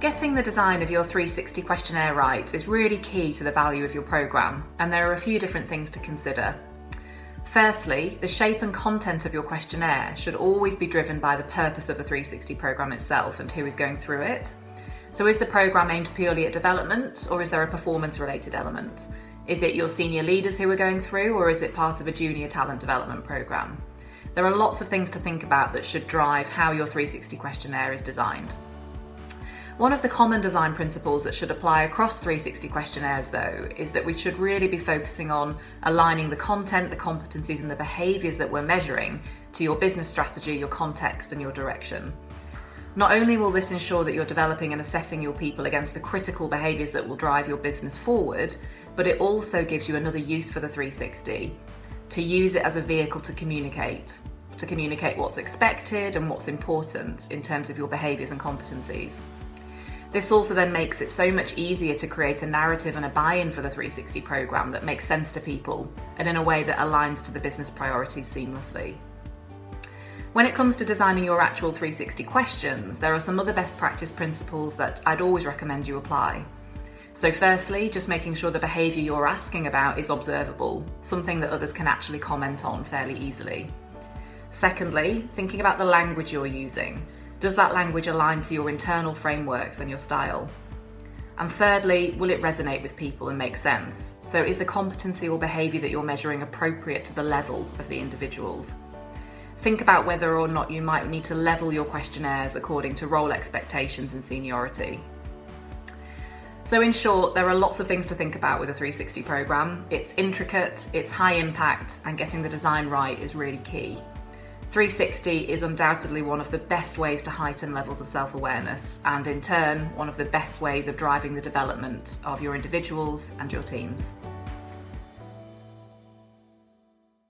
Getting the design of your 360 questionnaire right is really key to the value of your programme, and there are a few different things to consider. Firstly, the shape and content of your questionnaire should always be driven by the purpose of the 360 programme itself and who is going through it. So is the programme aimed purely at development, or is there a performance-related element? Is it your senior leaders who are going through, or is it part of a junior talent development programme? There are lots of things to think about that should drive how your 360 questionnaire is designed. One of the common design principles that should apply across 360 questionnaires, though, is that we should really be focusing on aligning the content, the competencies and the behaviours that we're measuring to your business strategy, your context and your direction. Not only will this ensure that you're developing and assessing your people against the critical behaviours that will drive your business forward, but it also gives you another use for the 360, to use it as a vehicle to communicate what's expected and what's important in terms of your behaviours and competencies. This also then makes it so much easier to create a narrative and a buy-in for the 360 programme that makes sense to people and in a way that aligns to the business priorities seamlessly. When it comes to designing your actual 360 questions, there are some other best practice principles that I'd always recommend you apply. So firstly, just making sure the behaviour you're asking about is observable, something that others can actually comment on fairly easily. Secondly, thinking about the language you're using. Does that language align to your internal frameworks and your style? And thirdly, will it resonate with people and make sense? So is the competency or behaviour that you're measuring appropriate to the level of the individuals? Think about whether or not you might need to level your questionnaires according to role expectations and seniority. So in short, there are lots of things to think about with a 360 programme. It's intricate, it's high impact, and getting the design right is really key. 360 is undoubtedly one of the best ways to heighten levels of self-awareness, and in turn, one of the best ways of driving the development of your individuals and your teams.